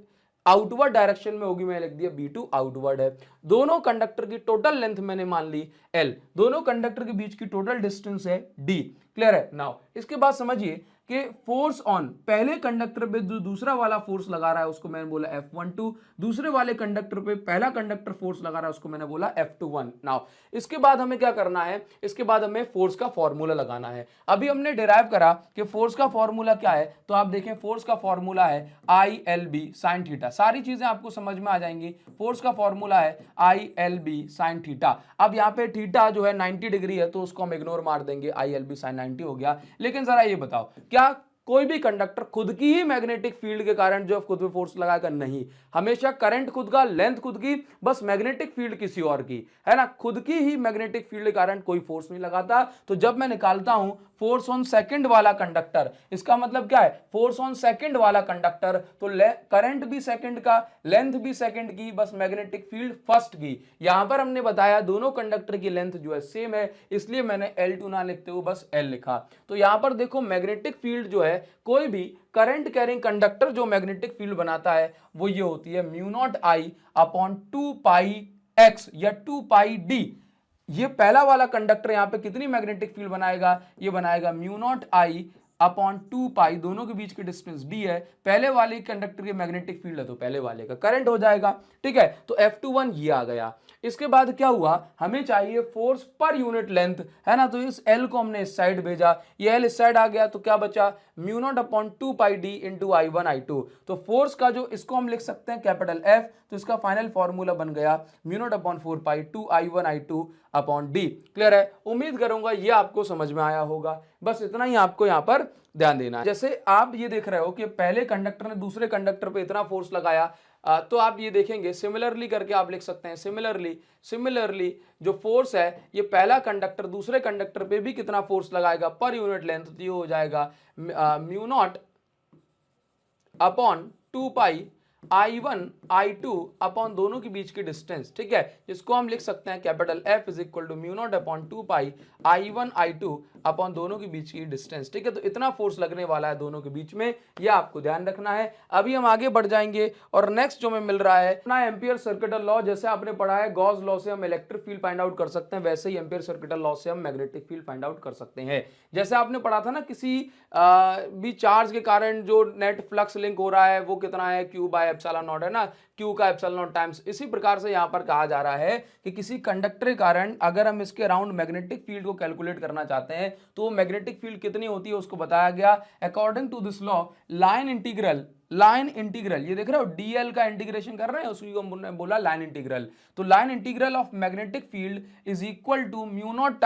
आउटवर्ड डायरेक्शन में होगी, मैं लिख दिया B2 आउटवर्ड है। दोनों कंडक्टर की टोटल लेंथ मैंने मान ली L, दोनों कंडक्टर के बीच की टोटल डिस्टेंस है D। क्लियर है। नाउ इसके बाद समझिए कि फोर्स ऑन पहले कंडक्टर पे जो दूसरा वाला फोर्स लगा रहा है उसको मैंने बोला F12, दूसरे वाले कंडक्टर पे पहला कंडक्टर फोर्स लगा रहा है उसको मैंने बोला F21। नाउ इसके बाद हमें क्या करना है, इसके बाद हमें फोर्स का फॉर्मूला लगाना है। अभी हमने डिराइव करा कि फोर्स का फॉर्मूला क्या है, तो आप देखें फोर्स का फॉर्मूला है ILB साइन थीटा। सारी चीजें आपको समझ में आ जाएंगी। फोर्स का फॉर्मूला है ILB साइन थीटा। अब यहाँ पे थीटा जो है 90 डिग्री है तो उसको हम इग्नोर मार देंगे, ILB साइन 90 हो गया। लेकिन जरा ये बताओ क्या कोई भी कंडक्टर खुद की ही मैग्नेटिक फील्ड के कारण जो खुद पे फोर्स लगाएगा नहीं, हमेशा करंट खुद का, लेंथ खुद की, बस मैग्नेटिक फील्ड किसी और की, है ना, खुद की ही मैग्नेटिक फील्ड के कारण कोई फोर्स नहीं लगाता। तो जब मैं निकालता हूं फोर्स ऑन सेकंड वाला कंडक्टर, इसका मतलब क्या है, फोर्स ऑन सेकंड वाला कंडक्टर, तो करंट भी सेकंड का, लेंथ भी सेकंड की, बस मैग्नेटिक फील्ड फर्स्ट की। यहां पर हमने बताया दोनों कंडक्टर की लेंथ जो है सेम है, इसलिए मैंने L2 ना लिखते हुए बस L लिखा। तो यहां पर देखो मैग्नेटिक फील्ड जो है, कोई भी करंट कैरिंग कंडक्टर जो मैग्नेटिक फील्ड बनाता है वो ये होती है mu naught I upon 2 pi x या 2 पाई डी। ये पहला वाला कंडक्टर यहां पे कितनी मैग्नेटिक फील्ड बनाएगा, ये बनाएगा म्यू नॉट आई अपॉन 2 पाई, दोनों के बीच की डिस्टेंस डी है, पहले वाले कंडक्टर की मैग्नेटिक फील्ड है तो पहले वाले का करंट हो जाएगा। ठीक है, तो F21 ये आ गया। इसके बाद क्या हुआ, हमें चाहिए फोर्स पर यूनिट लेंथ, है ना, तो इस L को हमने इस साइड भेजा, ये L इस साइड आ गया, तो क्या बचा, mu naught upon 2 pi D into I1 I2। तो फोर्स का जो, इसको हम लिख सकते हैं कैपिटल F, तो इसका फाइनल फॉर्मूला बन गया म्यू नॉट अपॉन 4 पाई 2 I1 I2 upon D. Clear है, उम्मीद करूंगा ये आपको समझ में आया होगा। बस इतना ही आपको यहाँ पर ध्यान देना है। जैसे आप ये देख रहे हो कि पहले कंडक्टर ने दूसरे कंडक्टर पे इतना फोर्स लगाया, तो आप ये देखेंगे सिमिलरली करके आप लिख सकते हैं, सिमिलरली जो फोर्स है ये पहला कंडक्टर दूसरे कंडक्टर पे भी कितना फोर्स लगाएगा पर यूनिट लेंथ, तो ये हो जाएगा mu naught upon 2 pi I1 I2 upon दोनों के बीच की डिस्टेंस। ठीक है, जिसको हम लिख सकते हैं capital F is equal to mu naught upon 2 pi I1 I2 upon दोनों के बीच की डिस्टेंस। ठीक है, तो इतना फोर्स लगने वाला है दोनों के बीच में, ये आपको ध्यान रखना है। अभी हम आगे बढ़ जाएंगे और नेक्स्ट जो हमें मिल रहा है अपना एम्पियर सर्किटल लॉ। जैसे आपने पढ़ा है गॉस लॉ से हम इलेक्ट्रिक फील्ड फाइंड आउट कर सकते हैं, वैसे ही एम्पियर सर्किटल लॉ से हम मैग्नेटिक फील्ड फाइंड आउट कर सकते हैं। जैसे आपने पढ़ा था ना, किसी भी चार्ज के कारण जो नेट फ्लक्स लिंक हो रहा है वो कितना है, Q बाय एप्सिलॉन नॉट, है ना, Q का एप्सिलॉन नॉट टाइम्स। इसी प्रकार से यहाँ पर कहा जा रहा है कि किसी कंडक्टर के कारण अगर हम इसके अराउंड मैग्नेटिक फील्ड को कैलकुलेट करना चाहते हैं तो मैग्नेटिक फील्ड कितनी होती है उसको बताया गया according to this law. Line integral, ये देख रहे हो डीएल का इंटीग्रेशन कर रहे हैं, उसको हमने बोला लाइन इंटीग्रल। तो line integral of magnetic field is equal to mu naught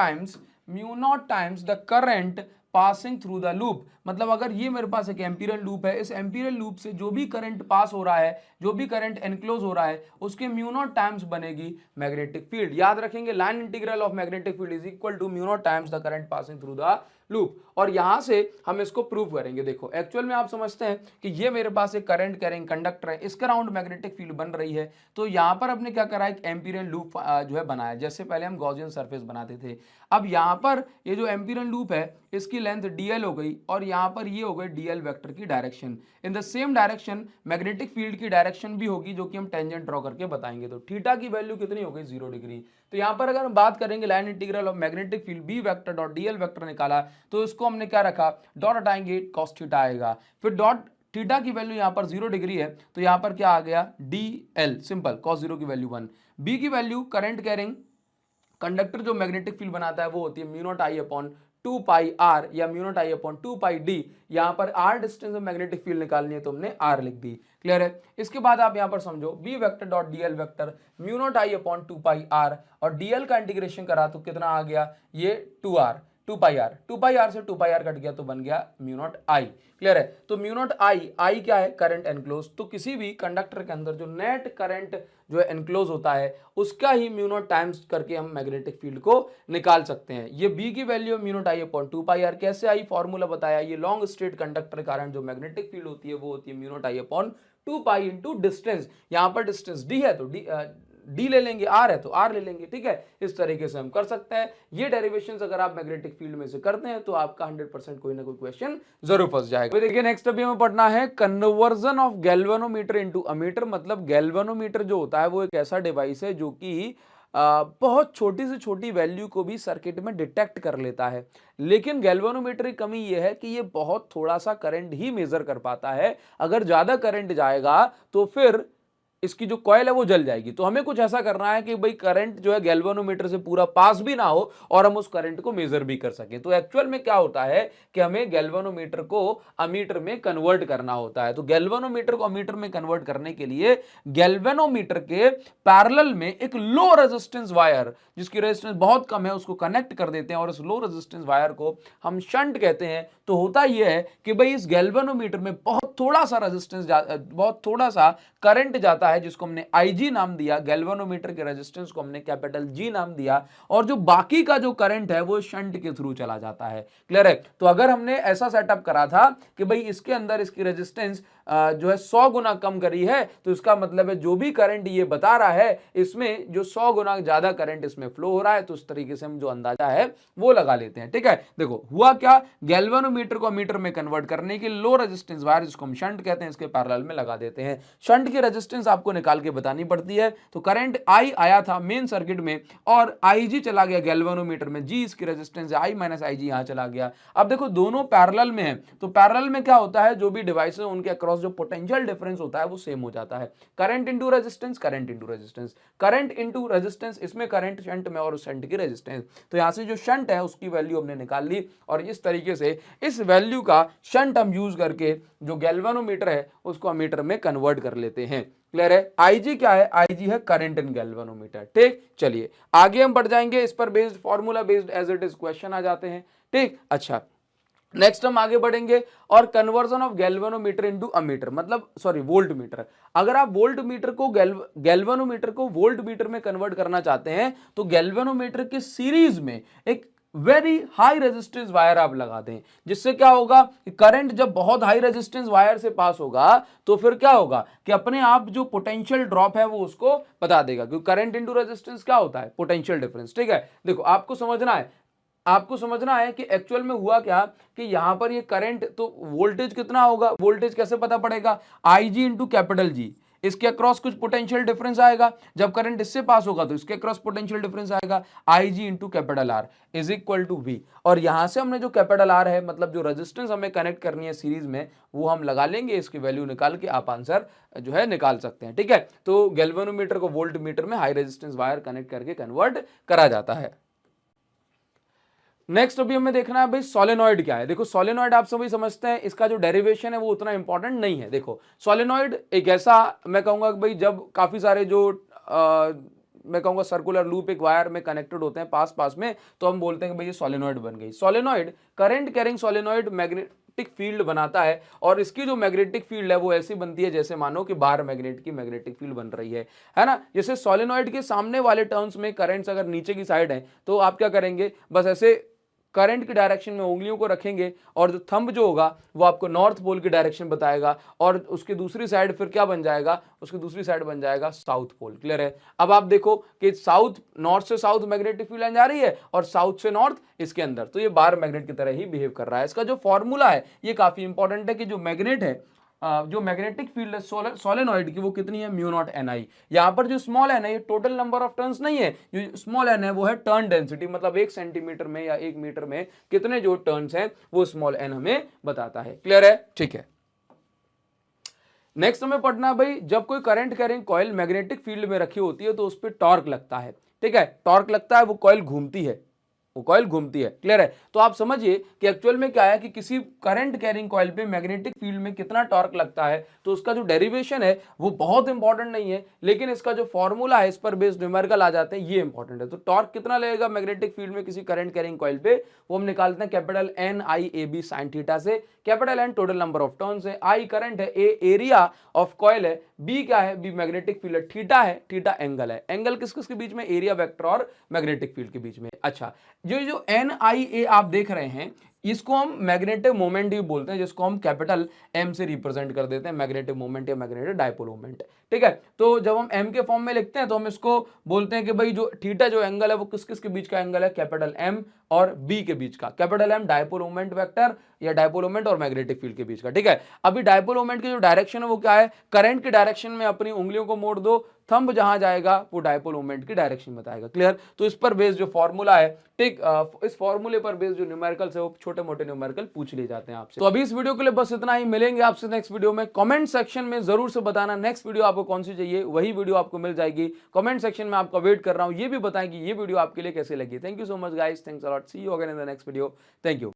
times the current passing through the loop. मतलब अगर ये मेरे पास एक एम्पीरियल लूप है, इस एम्पीरियल लूप से जो भी करंट पास हो रहा है, जो भी करंट एनक्लोज हो रहा है, उसके म्यू नॉट टाइम्स बनेगी मैग्नेटिक फील्ड। याद रखेंगे, line integral of magnetic field is equal to mu naught times the current passing through the loop. और यहां से हम इसको प्रूव करेंगे। देखो एक्चुअल में आप समझते हैं कि ये मेरे पास एक करंट कैरिंग कंडक्टर है, इसके अराउंड मैग्नेटिक फील्ड बन रही है। तो यहां पर हमने क्या करा, एक एम्पीरियल लूप जो है बनाया, जैसे पहले हम गॉसियन सरफेस बनाते थे। अब यहां पर ये जो एम्पीरियल लूप है इसकी लेंथ dl हो गई और यहां पर ये हो गई dl वेक्टर की direction. In the same direction magnetic field की डायरेक्शन भी होगी, जो कि हम टेंजेंट ड्रॉ करके बताएंगे। तो थीटा की वैल्यू कितनी हो गई, 0 डिग्री। तो यहां पर अगर हम बात करेंगे line integral of magnetic field B vector dot dl vector निकाला, तो इसको हमने क्या रखा, डॉट हटाएंगे कॉस थीटा आएगा, फिर डॉट थीटा की वैल्यू यहां पर 0 डिग्री है, तो यहां पर क्या आ गया dl, सिंपल, कॉस 0 की वैल्यू 1। बी की वैल्यू करंट कैरिंग कंडक्टर जो मैग्नेटिक फील्ड बनाता है वो होती है mu naught I upon 2 pi R या mu naught I upon 2 pi D. यहां पर आर डिस्टेंस में मैग्नेटिक फील्ड निकालनी है तो हमने आर लिख दी। क्लियर है, इसके बाद आप यहां पर समझो B vector dot DL vector mu naught I upon 2 pi R, और डीएल का इंटीग्रेशन करा तो कितना आ गया, ये 2 पाई आर से 2 पाई आर कट गया तो बन गया म्यू नॉट आई। क्लियर है, तो म्यू नॉट आई क्या है, करंट एनक्लोज। तो किसी भी कंडक्टर के अंदर जो नेट करंट जो है एनक्लोज होता है उसका ही म्यू नॉट टाइम्स करके हम मैग्नेटिक फील्ड को निकाल सकते हैं। ये बी की value mu naught I upon 2 pi R कैसे आई, फॉर्मूला बताया, ये लॉन्ग स्ट्रेट कंडक्टर के कारण जो मैग्नेटिक फील्ड होती है वो होती है mu naught I upon 2 pi into distance. यहां पर डिस्टेंस डी है तो डी ले लेंगे, आर है तो आर ले लेंगे। ठीक है, इस तरीके से हम कर सकते हैं। ये डेरिवेशंस अगर आप मैग्नेटिक फील्ड में से करते हैं तो आपका 100% कोई ना कोई क्वेश्चन जरूर फंस जाएगा। देखिए नेक्स्ट अभी हमें पढ़ना है conversion of galvanometer into ammeter. मतलब गैल्वेनोमीटर जो होता है वो एक ऐसा डिवाइस है जो कि बहुत छोटी से छोटी वैल्यू को भी सर्किट में डिटेक्ट कर लेता है। लेकिन गैल्वेनोमीटर की कमी यह है कि ये बहुत थोड़ा सा करंट ही मेजर कर पाता है। अगर ज्यादा करंट जाएगा तो फिर इसकी जो कॉइल है वो जल जाएगी। तो हमें कुछ ऐसा करना है कि भाई करंट जो है गैल्वेनोमीटर से पूरा पास भी ना हो और हम उस करंट को मेजर भी कर सकें। तो एक्चुअल में क्या होता है कि हमें गैल्वेनोमीटर को अमीटर में कन्वर्ट करना होता है। तो गैल्वेनोमीटर को अमीटर में कन्वर्ट करने के लिए गैल्वेनोमीटर के पैरेलल में एक लो रेजिस्टेंस वायर, जिसकी रेजिस्टेंस बहुत कम है, उसको कनेक्ट कर देते हैं और इस लो रेजिस्टेंस वायर को हम शंट कहते हैं। तो होता यह है कि भाई इस गैल्वेनोमीटर में बहुत थोड़ा सा रेजिस्टेंस, बहुत थोड़ा सा करंट जाता है, जिसको हमने IG नाम दिया। गैल्वेनोमीटर के रेजिस्टेंस को हमने कैपिटल G नाम दिया, और जो बाकी का जो करंट है वो शंट के थ्रू चला जाता है। क्लियर है? तो अगर हमने ऐसा सेटअप करा था कि भाई इसके अंदर इसकी रेजिस्टेंस जो है 100 गुना कम करी है, तो इसका मतलब है जो भी करंट ये बता रहा है इसमें जो 100 गुना ज्यादा करंट इसमें फ्लो हो रहा है। तो उस तरीके से हम जो अंदाजा है वो लगा लेते हैं। ठीक है, देखो हुआ क्या, गैल्वेनोमीटर को अमीटर में कन्वर्ट करने के लो रेजिस्टेंस वायर, जिसको हम शंट कहते हैं, इसके पैरेलल में लगा देते हैं। शंट की रेजिस्टेंस आपको निकाल के बतानी पड़ती है। तो करंट I आया था मेन सर्किट में और IG चला गया गैल्वेनोमीटर में, G इसकी रेजिस्टेंस है, I माइनस IG यहां चला गया। अब देखो दोनों पैरेलल में है, तो पैरेलल में क्या होता है, जो भी डिवाइस है उनके अक्रॉस जो पोटेंशियल डिफरेंस होता है वो सेम हो जाता है। Current into resistance, current into resistance, current into resistance, इसमें करंट शंट में और शंट की रेजिस्टेंस। तो यहां से जो शंट है उसकी वैल्यू हमने निकाल ली, और इस तरीके से इस वैल्यू का शंट हम यूज करके जो गैल्वेनोमीटर है उसको अमीटर में कन्वर्ट कर लेते हैं। क्लियर है? IG क्या है? IG है करंट इन गैल्वेनोमीटर। ठीक, चलिए आगे हम बढ़ जाएंगे, इस पर based formula based as it is question आ जाते हैं। ठीक, अच्छा नेक्स्ट हम आगे बढ़ेंगे, और conversion of galvanometer into ammeter, मतलब सॉरी वोल्ट मीटर। अगर आप वोल्ट मीटर को गैल्वेनोमीटर को वोल्ट मीटर में कन्वर्ट करना चाहते हैं तो गैल्वेनोमीटर के सीरीज में एक वेरी हाई रेजिस्टेंस वायर आप लगा दें, जिससे क्या होगा कि करंट जब बहुत हाई रेजिस्टेंस वायर से पास होगा तो फिर क्या होगा कि अपने आप जो पोटेंशियल ड्रॉप है वो उसको बता देगा, क्योंकि करंट इंटू रेजिस्टेंस क्या होता है? Potential difference. ठीक है, देखो आपको समझना है कि एक्चुअल में हुआ क्या कि यहां पर ये करंट, तो वोल्टेज कितना होगा, वोल्टेज कैसे पता पड़ेगा? IG इंटू कैपिटल G, इसके अक्रॉस कुछ पोटेंशियल डिफरेंस आएगा, जब करंट इससे पास होगा तो इसके अक्रॉस पोटेंशियल डिफरेंस आएगा, IG into capital R is equal to V। और यहां से हमने जो कैपिटल R है, मतलब जो रेजिस्टेंस हमें कनेक्ट करनी है सीरीज में, वो हम लगा लेंगे, इसकी वैल्यू निकाल के आप आंसर जो है निकाल सकते हैं। ठीक है, तो गैल्वेनोमीटर को वोल्ट मीटर में हाई रेजिस्टेंस वायर कनेक्ट करके कन्वर्ट करा जाता है। नेक्स्ट अभी हमें देखना है भाई सोलेनॉइड क्या है। देखो सोलेनॉइड आप सभी समझते हैं, इसका जो डेरिवेशन है वो उतना इंपॉर्टेंट नहीं है। देखो सोलेनॉइड एक ऐसा, मैं कहूंगा कि भाई जब काफी सारे जो मैं कहूंगा सर्कुलर लूप एक वायर में कनेक्टेड होते हैं पास पास में, तो हम बोलते हैं कि भाई ये सोलेनॉइड बन गई। Solenoid, current carrying solenoid magnetic field बनाता है, और इसकी जो मैग्नेटिक फील्ड है वो ऐसी बनती है जैसे मानो कि बाहर मैग्नेट की मैग्नेटिक फील्ड बन रही है ना। जैसे सोलेनॉइड के सामने वाले टर्न्स में करंट्स अगर नीचे की साइड है तो आप क्या करेंगे, बस ऐसे करंट की डायरेक्शन में उंगलियों को रखेंगे, और जो थंब जो होगा वो आपको नॉर्थ पोल की डायरेक्शन बताएगा, और उसकी दूसरी साइड फिर क्या बन जाएगा, उसकी दूसरी साइड बन जाएगा साउथ पोल। क्लियर है? अब आप देखो कि साउथ, नॉर्थ से साउथ मैग्नेटिक फील्ड जा रही है और साउथ से नॉर्थ इसके अंदर, तो ये बार मैग्नेट की तरह ही बिहेव कर रहा है। इसका जो फॉर्मूला है ये काफी इंपॉर्टेंट है कि जो मैग्नेट है, जो मैग्नेटिक फील्ड है सोलेनॉइड की, वो कितनी है? Mu not NI। यहां पर जो स्मॉल n है ये टोटल नंबर ऑफ टर्न्स नहीं है, जो स्मॉल n है वो है टर्न डेंसिटी, मतलब 1 सेंटीमीटर में या 1 मीटर में कितने जो टर्न्स हैं वो स्मॉल n हमें बताता है। क्लियर है? ठीक है, नेक्स्ट हमें पढ़ना है भाई, जब कोई current carrying coil magnetic field में रखी होती है तो उस पर टॉर्क लगता है। ठीक है, टॉर्क लगता है, वो कॉइल घूमती है, वो कॉइल घूमती है। क्लियर है? तो आप समझिए कि एक्चुअल में क्या है कि किसी करंट कैरिंग कॉइल पे मैग्नेटिक फील्ड में कितना टॉर्क लगता है, तो उसका जो डेरिवेशन है वो बहुत इंपॉर्टेंट नहीं है, लेकिन इसका जो फॉर्मूला है, इस पर बेस्ड न्यूमेरिकल आ जाते हैं, ये इंपॉर्टेंट है। तो टॉर्क कितना लगेगा मैग्नेटिक फील्ड में किसी करंट कैरिंग कॉइल पे, वो हम निकालते हैं कैपिटल NIAB साइन थीटा से। Capital N total number of turns है, I करंट है, A एरिया ऑफ कॉइल है, B क्या है? B मैग्नेटिक फील्ड है, थीटा है, थीटा एंगल है। एंगल किस किस के बीच में? एरिया वेक्टर और मैग्नेटिक फील्ड के बीच में। अच्छा, जो NIA आप देख रहे हैं इसको हम मैग्नेटिक मोमेंट ही बोलते हैं, जिसको हम कैपिटल M से रिप्रेजेंट कर देते हैं, मैग्नेटिक मोमेंट या मैग्नेटिक डायपोल मोमेंट। ठीक है, तो जब हम M के फॉर्म में लिखते हैं तो हम इसको बोलते हैं कि भाई जो थीटा जो एंगल है वो किस किस के बीच का एंगल है? कैपिटल M और B के बीच का। Capital M dipole moment vector या डायपोल मोमेंट और मैग्नेटिक फील्ड के बीच का। ठीक है, अभी डायपोल मोमेंट की जो डायरेक्शन है वो क्या है? करंट की डायरेक्शन में अपनी उंगलियों को मोड़ दो थंब जहां जाएगा वो डायपोल मोमेंट की डायरेक्शन बताएगा। क्लियर? तो इस पर बेस्ड जो फॉर्मूला है, ठीक, इस फॉर्मूले पर बेस्ड जो न्यूमेरिकल्स है वो छोटे मोटे न्यूमेरिकल पूछ लिए जाते हैं आपसे। तो अभी इस वीडियो के लिए बस इतना ही, मिलेंगे आपसे नेक्स्ट वीडियो में। कमेंट सेक्शन में जरूर से बताना नेक्स्ट वीडियो आपको कौन सी चाहिए, वही वीडियो आपको मिल जाएगी। कमेंट सेक्शन में आपका वेट कर रहा हूं, ये भी बताएं कि ये वीडियो आपके लिए कैसे लगी। Thank you so much guys, thanks a lot, see you again in the next video. Thank you.